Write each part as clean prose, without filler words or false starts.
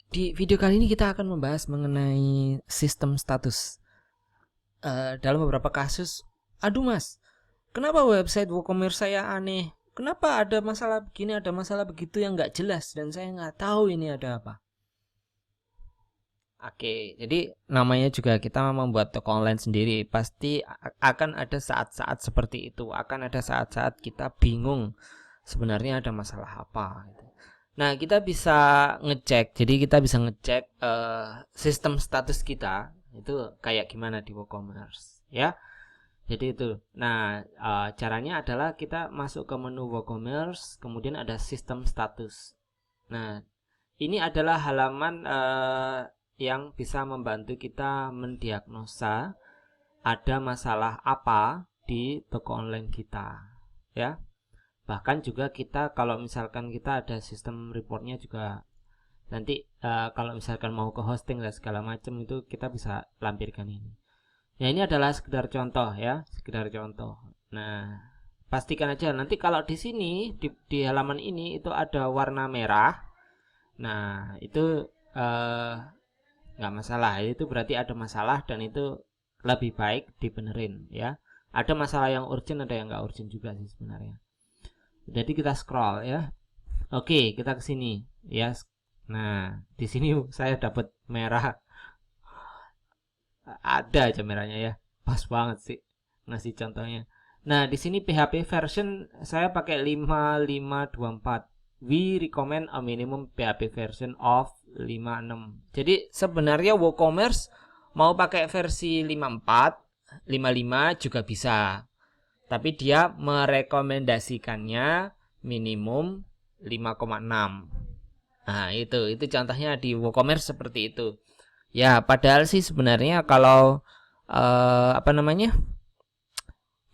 Di video kali ini kita akan membahas mengenai sistem status. Dalam beberapa kasus, aduh mas, kenapa website WooCommerce saya aneh? Kenapa ada masalah begini, ada masalah begitu yang nggak jelas dan saya nggak tahu ini ada apa. Oke, jadi namanya juga kita membuat toko online sendiri, pasti akan ada saat-saat seperti itu. Akan ada saat-saat kita bingung sebenarnya ada masalah apa. Nah, kita bisa ngecek. Jadi kita bisa ngecek sistem status kita itu kayak gimana di WooCommerce, ya. Jadi itu. Nah, caranya adalah kita masuk ke menu WooCommerce, kemudian ada sistem status. Nah, ini adalah halaman yang bisa membantu kita mendiagnosa ada masalah apa di toko online kita, ya. Bahkan juga kita kalau misalkan kita ada sistem reportnya juga nanti kalau misalkan mau ke hosting dan segala macam itu kita bisa lampirkan ini. Ya, ini adalah sekedar contoh ya, sekedar contoh. Nah, pastikan aja nanti kalau di sini di halaman ini itu ada warna merah. Nah, itu nggak masalah, itu berarti ada masalah dan itu lebih baik dibenerin ya. Ada masalah yang urgent, ada yang nggak urgent juga sih sebenarnya. Jadi kita scroll ya. Oke, kita ke sini ya. Nah, di sini saya dapat merah. Ada aja merahnya ya. Pas banget sih ngasih contohnya. Nah, di sini PHP version saya pakai 5524. We recommend a minimum PHP version of 56. Jadi sebenarnya WooCommerce mau pakai versi 54, 55 juga bisa. Tapi dia merekomendasikannya minimum 5,6. Nah, itu contohnya di WooCommerce seperti itu. Ya, padahal sih sebenarnya kalau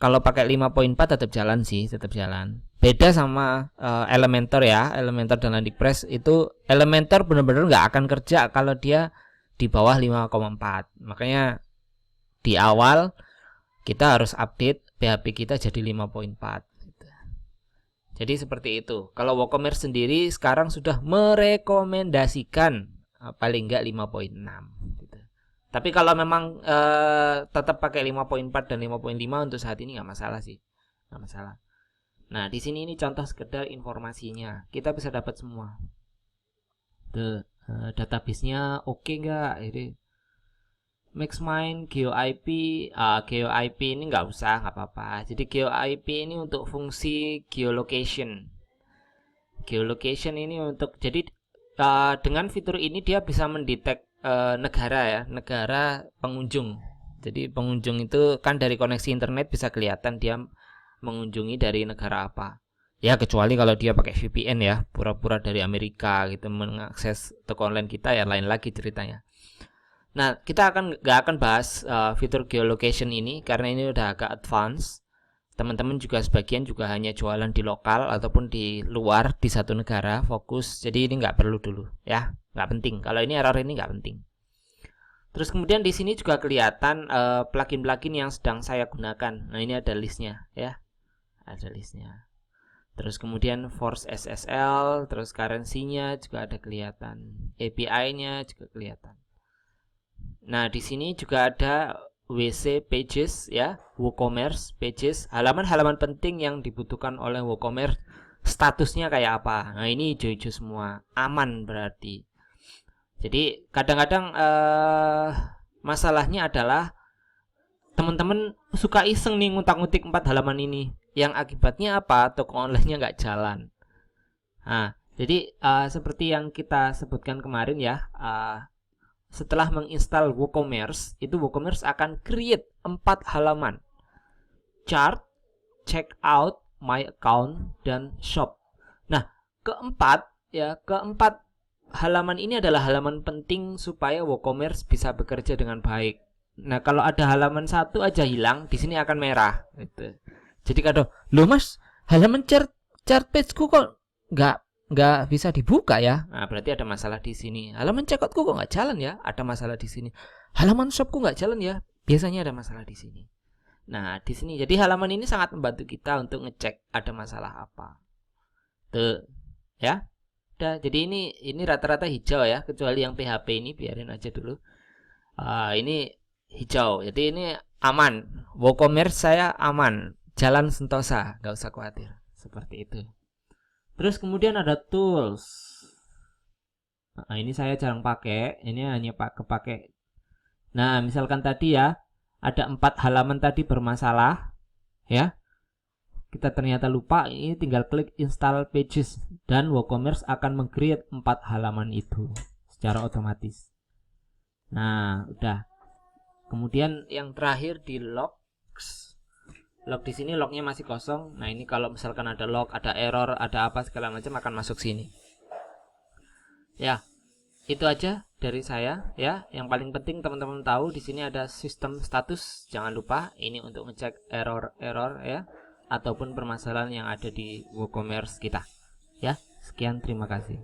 kalau pakai 5.4 tetap jalan sih, tetap jalan. Beda sama Elementor ya, Elementor dan Landingpress itu Elementor benar-benar nggak akan kerja kalau dia di bawah 5,4. Makanya di awal kita harus update PHP kita jadi 5.4. Jadi seperti itu. Kalau WooCommerce sendiri sekarang sudah merekomendasikan paling nggak 5.6. Tapi kalau memang tetap pakai 5.4 dan 5.5 untuk saat ini nggak masalah sih, nggak masalah. Nah, di sini ini contoh sekedar informasinya. Kita bisa dapat semua. Database-nya oke nggak? Ini MaxMind, GeoIP, GeoIP ini nggak usah, nggak apa-apa. Jadi GeoIP ini untuk fungsi geolocation. Geolocation ini untuk jadi dengan fitur ini dia bisa mendetek negara ya, negara pengunjung. Jadi pengunjung itu kan dari koneksi internet bisa kelihatan dia mengunjungi dari negara apa. Ya kecuali kalau dia pakai VPN ya, pura-pura dari Amerika gitu mengakses toko online kita ya lain lagi ceritanya. Nah, kita nggak akan bahas fitur geolocation ini karena ini udah agak advance. Teman-teman juga sebagian juga hanya jualan di lokal ataupun di luar di satu negara fokus. Jadi ini nggak perlu dulu ya, nggak penting. Kalau ini error ini nggak penting. Terus kemudian di sini juga kelihatan plugin-plugin yang sedang saya gunakan. Nah, ini ada listnya ya, ada listnya. Terus kemudian Force SSL, terus currency-nya juga ada kelihatan, API-nya juga kelihatan. Nah, di sini juga ada WC Pages ya, WooCommerce Pages, halaman-halaman penting yang dibutuhkan oleh WooCommerce, statusnya kayak apa. Nah, ini hijau-hijau semua, aman berarti. Jadi kadang-kadang masalahnya adalah teman-teman suka iseng nih ngutak-ngutik 4 halaman ini, yang akibatnya apa? Toko online-nya nggak jalan. Nah, jadi seperti yang kita sebutkan kemarin ya, setelah menginstal WooCommerce, itu WooCommerce akan create 4 halaman. Chart, checkout, my account, dan shop. Nah, keempat halaman ini adalah halaman penting supaya WooCommerce bisa bekerja dengan baik. Nah, kalau ada halaman satu aja hilang, di sini akan merah gitu. Jadi kalau, "Loh Mas, halaman chart pageku kok nggak bisa dibuka ya?" Nah, berarti ada masalah di sini. Halaman checkoutku kok nggak jalan ya? Ada masalah di sini. Halaman shopku nggak jalan ya? Biasanya ada masalah di sini. Nah, di sini jadi halaman ini sangat membantu kita untuk ngecek ada masalah apa. Tuh, ya. Udah, jadi ini rata-rata hijau ya, kecuali yang PHP ini biarin aja dulu. Ini hijau, jadi ini aman. WooCommerce saya aman, jalan sentosa, nggak usah khawatir. Seperti itu. Terus kemudian ada tools. Nah, ini saya jarang pakai, ini hanya kepake. Nah, misalkan tadi ya, ada 4 halaman tadi bermasalah, ya. Kita ternyata lupa, ini tinggal klik install pages dan WooCommerce akan meng-create 4 halaman itu secara otomatis. Nah, udah. Kemudian yang terakhir di logs. Log di sini lognya masih kosong. Nah, ini kalau misalkan ada log, ada error, ada apa segala macam akan masuk sini. Ya. Itu aja dari saya ya. Yang paling penting teman-teman tahu di sini ada sistem status. Jangan lupa ini untuk ngecek error ya ataupun permasalahan yang ada di WooCommerce kita. Ya, sekian terima kasih.